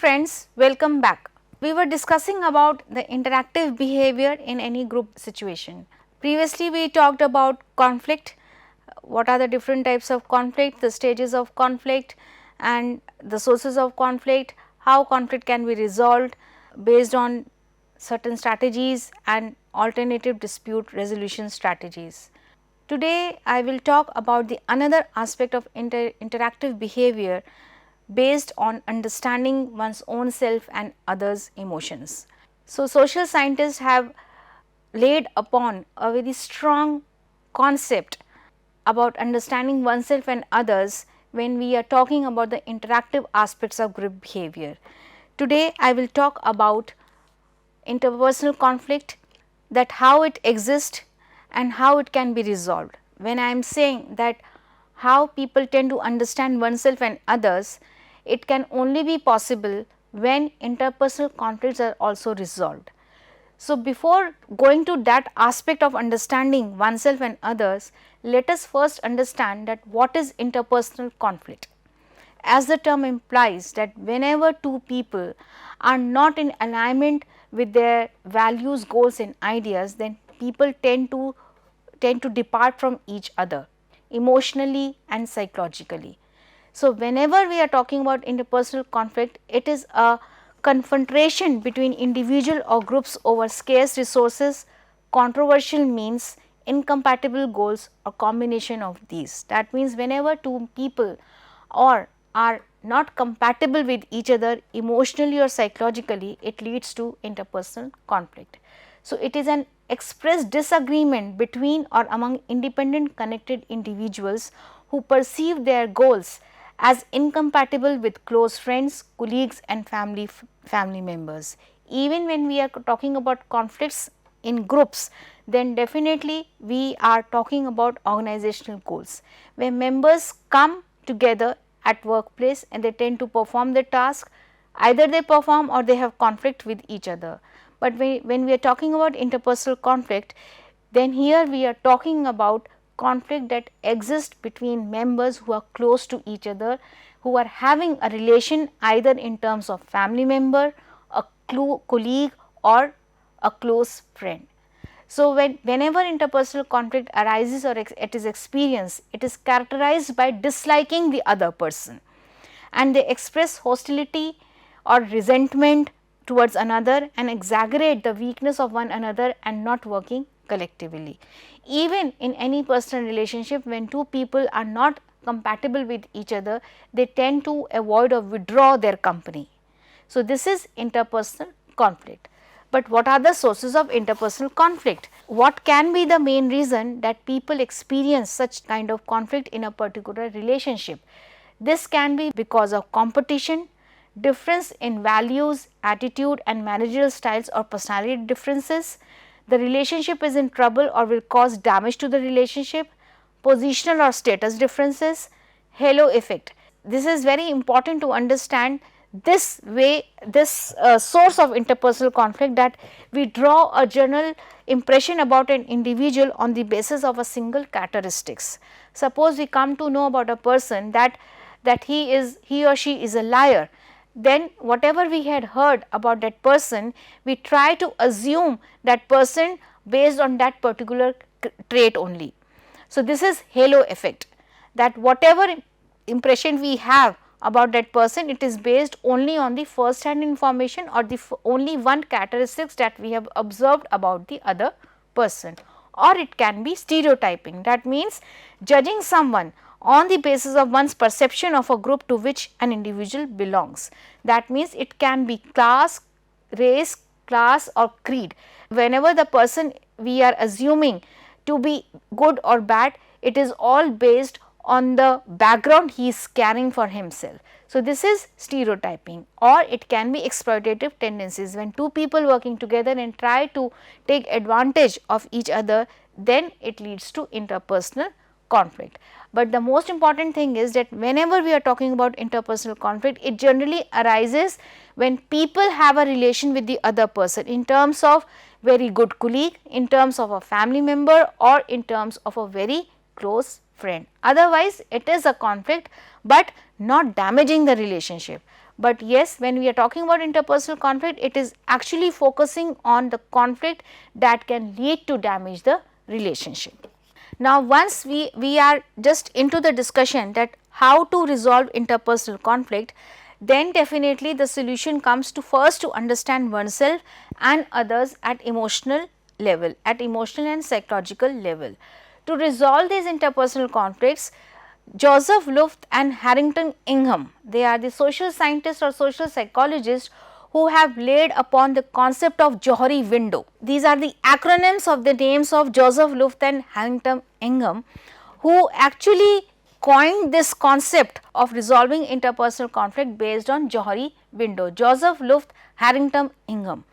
friends, welcome back. We were discussing about the interactive behavior in any group situation. Previously we talked about conflict, what are the different types of conflict, the stages of conflict and the sources of conflict, how conflict can be resolved based on certain strategies and alternative dispute resolution strategies. Today I will talk about the another aspect of interactive behavior based on understanding one's own self and others' emotions. So, social scientists have laid upon a very strong concept about understanding oneself and others when we are talking about the interactive aspects of group behavior. Today I will talk about interpersonal conflict, that how it exists and how it can be resolved. When I am saying that how people tend to understand oneself and others, it can only be possible when interpersonal conflicts are also resolved. So, before going to that aspect of understanding oneself and others, let us first understand that what is interpersonal conflict. As the term implies, that whenever two people are not in alignment with their values, goals and ideas, then people tend to depart from each other emotionally and psychologically. So, whenever we are talking about interpersonal conflict, it is a confrontation between individual or groups over scarce resources, controversial means, incompatible goals or combination of these. That means, whenever two people are not compatible with each other emotionally or psychologically, it leads to interpersonal conflict. So, it is an expressed disagreement between or among independent connected individuals who perceive their goals as incompatible with close friends, colleagues and family members. Even when we are talking about conflicts in groups, then definitely we are talking about organizational goals, where members come together at workplace and they tend to perform the task, either they perform or they have conflict with each other. But when we are talking about interpersonal conflict, then here we are talking about conflict that exists between members who are close to each other, who are having a relation either in terms of family member, a colleague or a close friend. So, whenever interpersonal conflict arises or it is experienced, it is characterized by disliking the other person and they express hostility or resentment towards another and exaggerate the weakness of one another and not working collectively. Even in any personal relationship, when two people are not compatible with each other, they tend to avoid or withdraw their company. So, this is interpersonal conflict. But what are the sources of interpersonal conflict? What can be the main reason that people experience such kind of conflict in a particular relationship? This can be because of competition, difference in values, attitude and managerial styles or personality differences. The relationship is in trouble or will cause damage to the relationship, positional or status differences, halo effect. This is very important to understand this way, this source of interpersonal conflict, that we draw a general impression about an individual on the basis of a single characteristics. Suppose we come to know about a person that he or she is a liar, then whatever we had heard about that person, we try to assume that person based on that particular trait only. So, this is halo effect, that whatever impression we have about that person, it is based only on the first hand information or the only one characteristics that we have observed about the other person, or it can be stereotyping. That means judging someone on the basis of one's perception of a group to which an individual belongs. That means it can be class, race, class or creed. Whenever the person we are assuming to be good or bad, it is all based on the background he is carrying for himself. So, this is stereotyping, or it can be exploitative tendencies. When two people working together and try to take advantage of each other, then it leads to interpersonal conflict. But the most important thing is that whenever we are talking about interpersonal conflict, it generally arises when people have a relation with the other person in terms of very good colleague, in terms of a family member or in terms of a very close friend. Otherwise, it is a conflict, but not damaging the relationship, But yes, when we are talking about interpersonal conflict, it is actually focusing on the conflict that can lead to damage the relationship. Now, once we are just into the discussion that how to resolve interpersonal conflict, then definitely the solution comes to first to understand oneself and others at emotional level, at emotional and psychological level. To resolve these interpersonal conflicts, Joseph Luft and Harrington Ingham, they are the social scientists or social psychologists who have laid upon the concept of Johari window. These are the acronyms of the names of Joseph Luft and Harrington Ingham, who actually coined this concept of resolving interpersonal conflict based on Johari window, Joseph Luft, Harrington Ingham.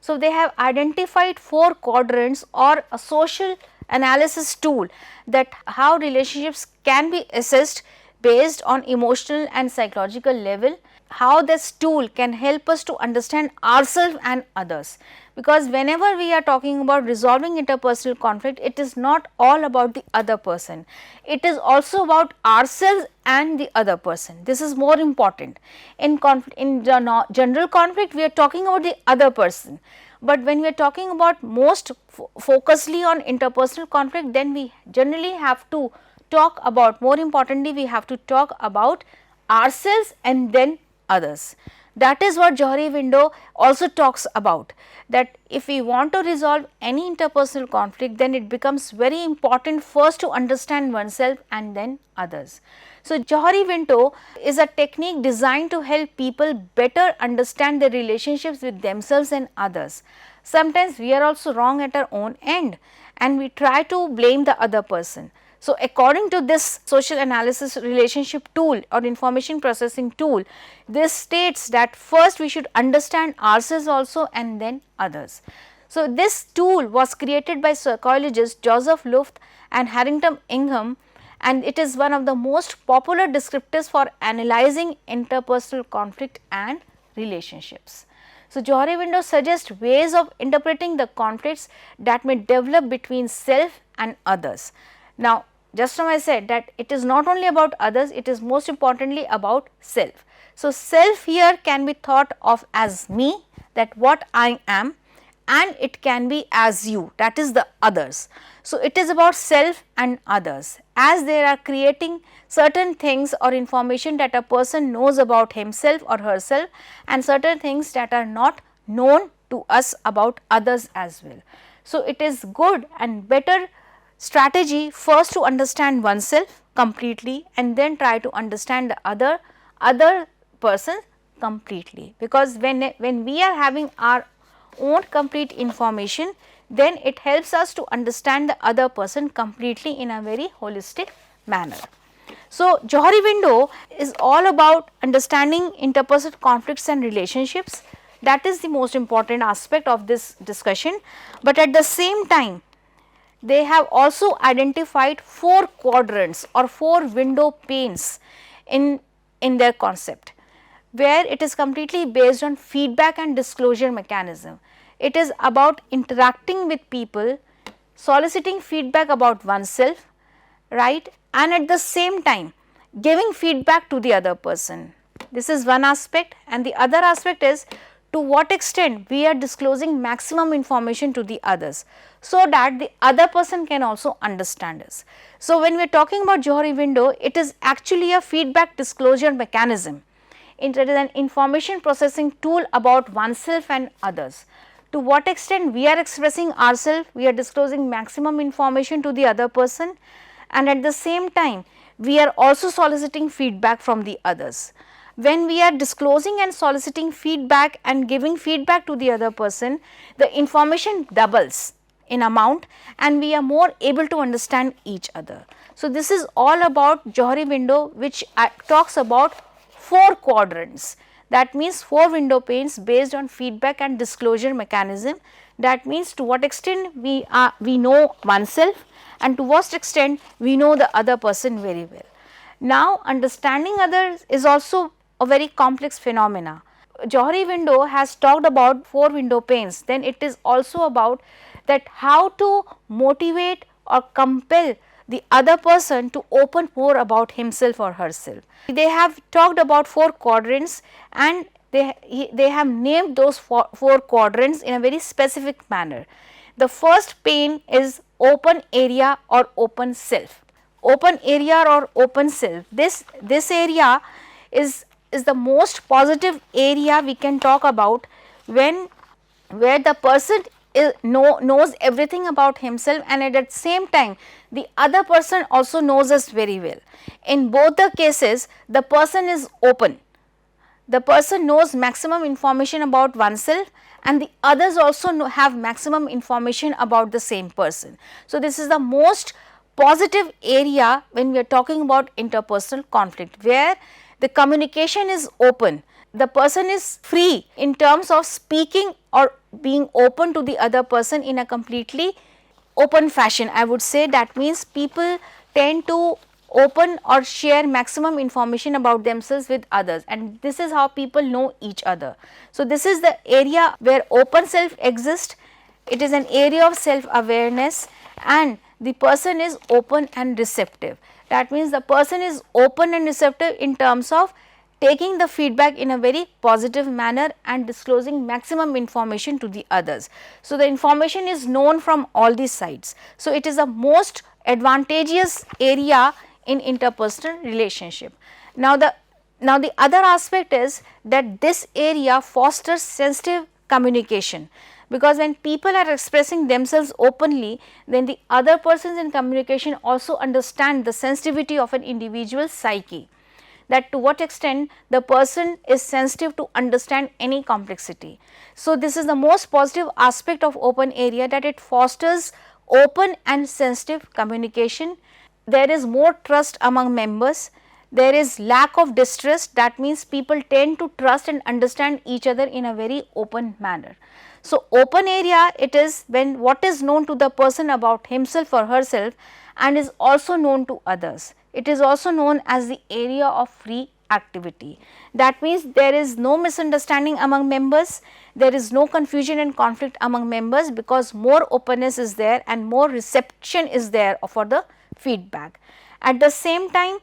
So, they have identified 4 quadrants or a social analysis tool that how relationships can be assessed based on emotional and psychological level, how this tool can help us to understand ourselves and others. Because whenever we are talking about resolving interpersonal conflict, it is not all about the other person, it is also about ourselves and the other person. This is more important. In general conflict, we are talking about the other person, but when we are talking about most focusedly on interpersonal conflict, then we generally have to talk about, more importantly, we have to talk about ourselves and then others. That is what Johari window also talks about, that if we want to resolve any interpersonal conflict, then it becomes very important first to understand oneself and then others. So, Johari window is a technique designed to help people better understand their relationships with themselves and others. Sometimes we are also wrong at our own end and we try to blame the other person. So, according to this social analysis relationship tool or information processing tool, this states that first we should understand ourselves also and then others. So, this tool was created by psychologists Joseph Luft and Harrington Ingham, and it is one of the most popular descriptors for analyzing interpersonal conflict and relationships. So, Johari window suggests ways of interpreting the conflicts that may develop between self and others. Now, just now I said that it is not only about others, it is most importantly about self. So, self here can be thought of as me, that what I am, and it can be as you, that is the others. So, it is about self and others, as they are creating certain things or information that a person knows about himself or herself, and certain things that are not known to us about others as well. So, it is good and better strategy first to understand oneself completely and then try to understand the other person completely, because when we are having our own complete information, then it helps us to understand the other person completely in a very holistic manner. So, Johari window is all about understanding interpersonal conflicts and relationships. That is the most important aspect of this discussion, but at the same time they have also identified 4 quadrants or 4 window panes in their concept, where it is completely based on feedback and disclosure mechanism. It is about interacting with people, soliciting feedback about oneself, right, and at the same time giving feedback to the other person. This is one aspect, and the other aspect is to what extent we are disclosing maximum information to the others, so that the other person can also understand us. So, when we are talking about Johari window, it is actually a feedback disclosure mechanism. It is an information processing tool about oneself and others. To what extent we are expressing ourselves, we are disclosing maximum information to the other person, and at the same time we are also soliciting feedback from the others. When we are disclosing and soliciting feedback and giving feedback to the other person, the information doubles in amount and we are more able to understand each other. So, this is all about Johari window, which talks about 4 quadrants, that means 4 window panes based on feedback and disclosure mechanism. That means to what extent we know oneself and to what extent we know the other person very well. Now, understanding others is also a very complex phenomena. Johari window has talked about 4 window panes, then it is also about that how to motivate or compel the other person to open more about himself or herself. They have talked about 4 quadrants, and they have named those four quadrants in a very specific manner. The first pane is open area or open self. Open area or open self, this area is the most positive area we can talk about, where the person knows everything about himself, and at the same time the other person also knows us very well. In both the cases, the person is open. The person knows maximum information about oneself, and the others also have maximum information about the same person. So, this is the most positive area when we are talking about interpersonal conflict, where the communication is open. The person is free in terms of speaking or being open to the other person in a completely open fashion. I would say that means people tend to open or share maximum information about themselves with others, and this is how people know each other. So, this is the area where open self exists. It is an area of self awareness, and the person is open and receptive. That means the person is open and receptive in terms of taking the feedback in a very positive manner and disclosing maximum information to the others. So, the information is known from all these sides. So, it is the most advantageous area in interpersonal relationship. Now, the other aspect is that this area fosters sensitive communication, because when people are expressing themselves openly, then the other persons in communication also understand the sensitivity of an individual's psyche, that to what extent the person is sensitive to understand any complexity. So, this is the most positive aspect of open area, that it fosters open and sensitive communication. There is more trust among members. There is lack of distrust, that means people tend to trust and understand each other in a very open manner. So, open area, it is when what is known to the person about himself or herself and is also known to others. It is also known as the area of free activity. That means there is no misunderstanding among members, there is no confusion and conflict among members, because more openness is there and more reception is there for the feedback. At the same time,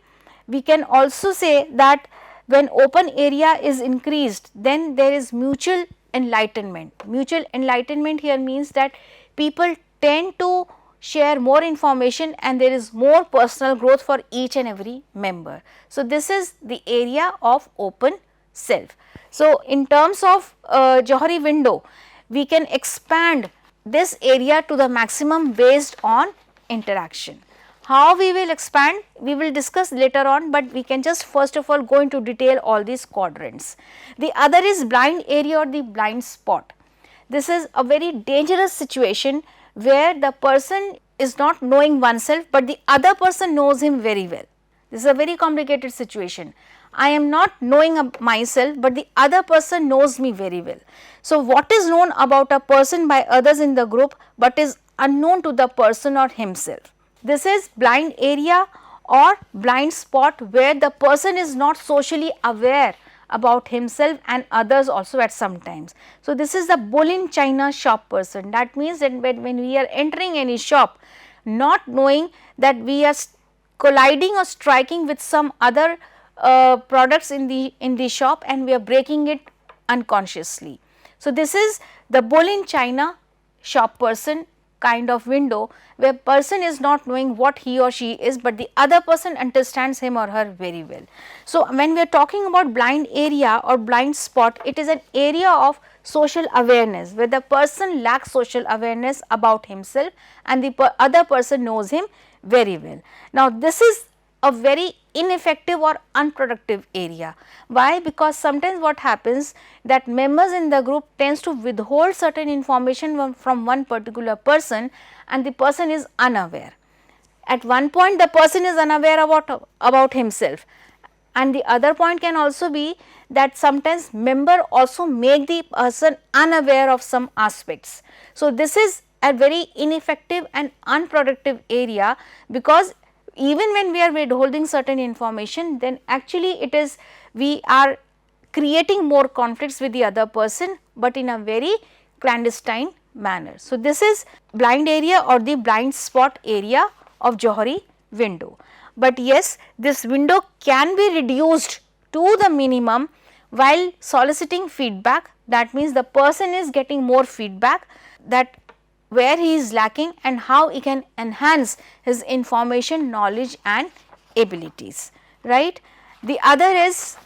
we can also say that when open area is increased, then there is mutual enlightenment. Mutual enlightenment here means that people tend to share more information and there is more personal growth for each and every member. So, this is the area of open self. So, in terms of Johari window, we can expand this area to the maximum based on interaction. How we will expand, we will discuss later on, but we can just first of all go into detail all these quadrants. The other is blind area or the blind spot. This is a very dangerous situation where the person is not knowing oneself, but the other person knows him very well. This is a very complicated situation. I am not knowing myself, but the other person knows me very well. So, what is known about a person by others in the group, but is unknown to the person or himself. This is blind area or blind spot, where the person is not socially aware about himself and others also at some times. So, this is the bull in China shop person. That means that when we are entering any shop, not knowing that we are colliding or striking with some other products in the shop and we are breaking it unconsciously. So, this is the bull in China shop person kind of window, where person is not knowing what he or she is, but the other person understands him or her very well. So, when we are talking about blind area or blind spot, it is an area of social awareness, where the person lacks social awareness about himself and the other person knows him very well. Now, this is a very ineffective or unproductive area. Why? Because sometimes what happens, that members in the group tends to withhold certain information from one particular person and the person is unaware. At one point the person is unaware about himself, and the other point can also be that sometimes member also make the person unaware of some aspects. So, this is a very ineffective and unproductive area, because even when we are withholding certain information, then actually it is we are creating more conflicts with the other person, but in a very clandestine manner. So, this is blind area or the blind spot area of Johari window. But yes, this window can be reduced to the minimum while soliciting feedback. That means the person is getting more feedback, that where he is lacking and how he can enhance his information, knowledge and abilities, right. The other is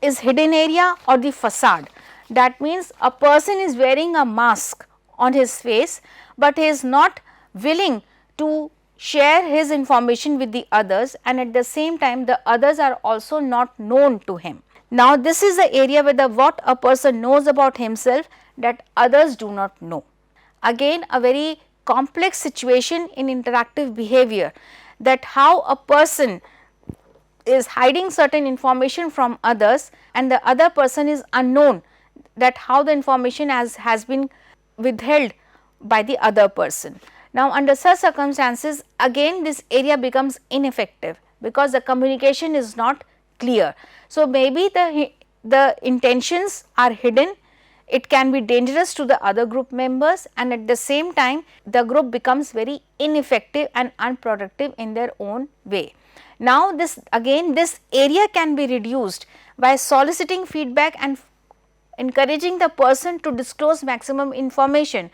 hidden area or the facade. That means a person is wearing a mask on his face, but he is not willing to share his information with the others, and at the same time the others are also not known to him. Now, this is the area where what a person knows about himself that others do not know. Again, a very complex situation in interactive behavior, that how a person is hiding certain information from others and the other person is unknown, that how the information has been withheld by the other person. Now, under such circumstances, again this area becomes ineffective because the communication is not clear. So, maybe the intentions are hidden, it can be dangerous to the other group members, and at the same time the group becomes very ineffective and unproductive in their own way. Now, this area can be reduced by soliciting feedback and encouraging the person to disclose maximum information,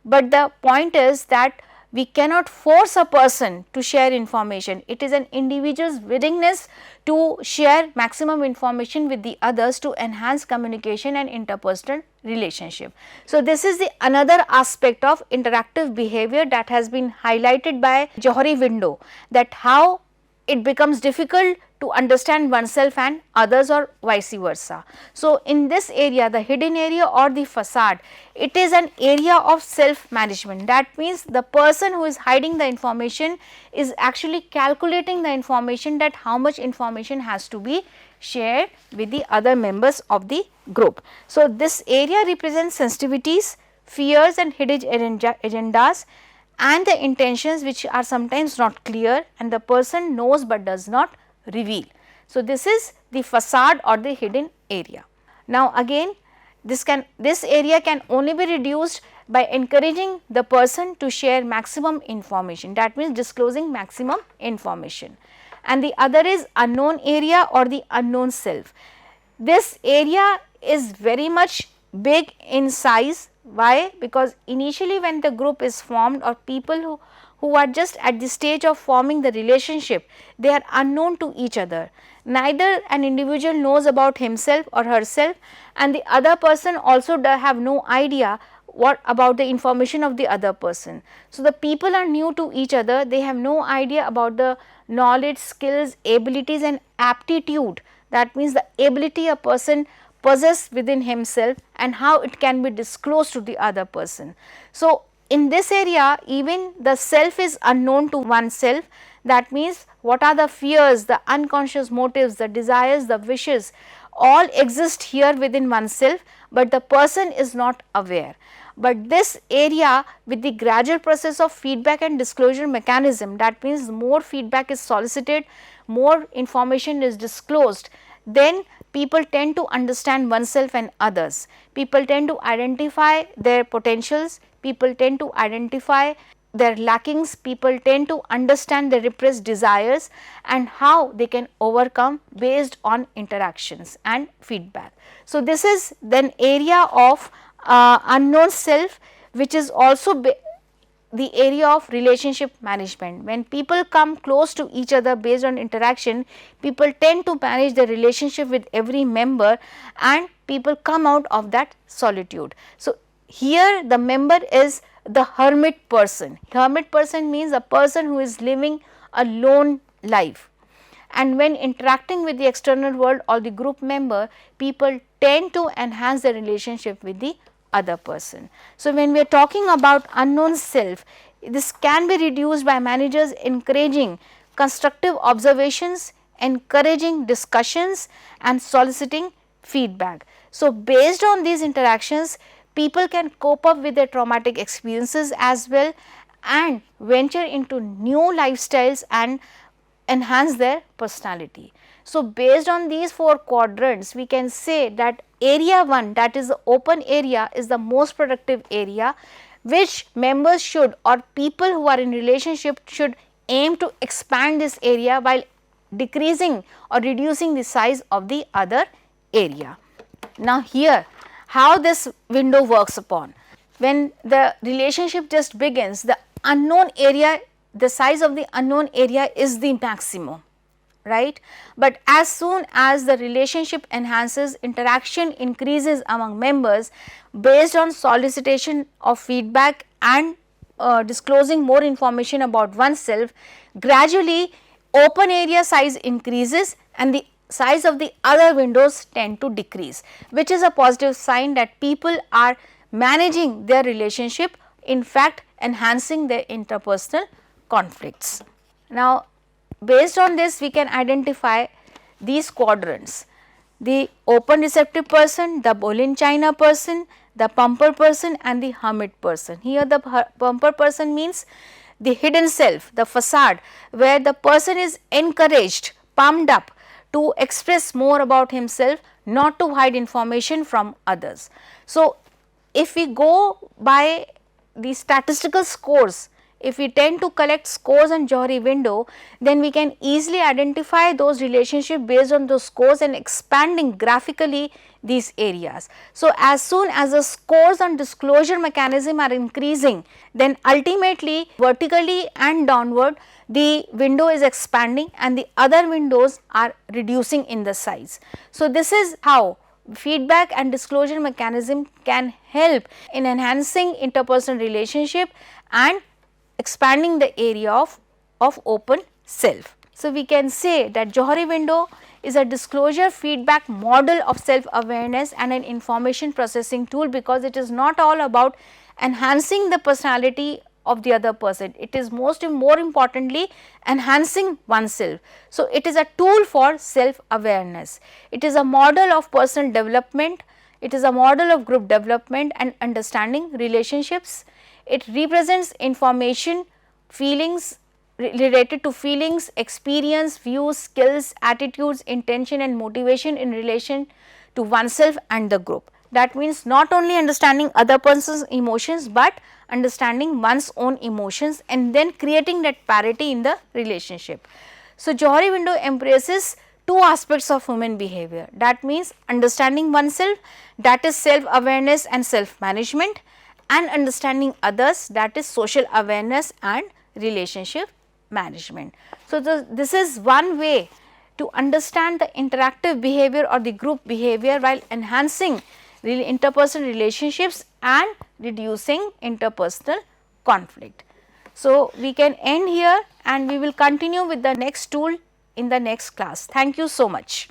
but the point is that we cannot force a person to share information. It is an individual's willingness to share maximum information with the others to enhance communication and interpersonal relationship. So, this is the another aspect of interactive behavior that has been highlighted by Johari Window, that how it becomes difficult to understand oneself and others or vice versa. So, in this area, the hidden area or the facade, it is an area of self management. That means the person who is hiding the information is actually calculating the information, that how much information has to be shared with the other members of the group. So, this area represents sensitivities, fears and hidden agendas and the intentions which are sometimes not clear and the person knows but does not reveal. So, this is the facade or the hidden area. Now, again this area can only be reduced by encouraging the person to share maximum information, that means disclosing maximum information. And the other is unknown area or the unknown self. This area is very much big in size. Why? Because initially when the group is formed, or people who are just at the stage of forming the relationship, they are unknown to each other. Neither an individual knows about himself or herself, and the other person also have no idea what about the information of the other person. So, the people are new to each other, they have no idea about the knowledge, skills, abilities and aptitude, that means the ability a person possess within himself and how it can be disclosed to the other person. So, in this area even the self is unknown to oneself, that means what are the fears, the unconscious motives, the desires, the wishes all exist here within oneself, but the person is not aware. But this area, with the gradual process of feedback and disclosure mechanism, that means more feedback is solicited, more information is disclosed, then people tend to understand oneself and others. People tend to identify their potentials, people tend to identify their lackings, people tend to understand their repressed desires and how they can overcome based on interactions and feedback. So, this is then area of unknown self, which is also the area of relationship management. When people come close to each other based on interaction, people tend to manage the relationship with every member and people come out of that solitude. So, here the member is the hermit person. Hermit person means a person who is living a lone life, and when interacting with the external world or the group member, people tend to enhance the relationship with the other person. So, when we are talking about unknown self, this can be reduced by managers encouraging constructive observations, encouraging discussions and soliciting feedback. So, based on these interactions, people can cope up with their traumatic experiences as well and venture into new lifestyles and enhance their personality. So, based on these 4 quadrants, we can say that area 1, that is the open area, is the most productive area, which members should, or people who are in relationship should aim to expand this area while decreasing or reducing the size of the other area. Now, here how this window works upon. When the relationship just begins, the unknown area, the size of the unknown area is the maximum, right. But as soon as the relationship enhances, interaction increases among members based on solicitation of feedback and disclosing more information about oneself, gradually open area size increases and the size of the other windows tend to decrease, which is a positive sign that people are managing their relationship, in fact enhancing their interpersonal conflicts. Now, based on this we can identify these quadrants: the open receptive person, the bull in China person, the pumper person and the hermit person. Here the pumper person means the hidden self, the facade, where the person is encouraged, pumped up to express more about himself, not to hide information from others. So, if we go by the statistical scores, if we tend to collect scores on Johari window, then we can easily identify those relationships based on those scores and expanding graphically these areas. So, as soon as the scores on disclosure mechanism are increasing, then ultimately vertically and downward the window is expanding and the other windows are reducing in the size. So, this is how feedback and disclosure mechanism can help in enhancing interpersonal relationship and expanding the area of open self. So, we can say that Johari window is a disclosure feedback model of self awareness and an information processing tool, because it is not all about enhancing the personality of the other person, it is more importantly enhancing oneself. So, it is a tool for self awareness, it is a model of personal development, it is a model of group development and understanding relationships. It represents information, feelings related to feelings, experience, views, skills, attitudes, intention and motivation in relation to oneself and the group. That means not only understanding other person's emotions, but understanding one's own emotions and then creating that parity in the relationship. So, Johari window embraces two aspects of human behavior, that means understanding oneself, that is self awareness and self management, and understanding others, that is social awareness and relationship management. So, this is one way to understand the interactive behavior or the group behavior while enhancing interpersonal relationships and reducing interpersonal conflict. So, we can end here and we will continue with the next tool in the next class. Thank you so much.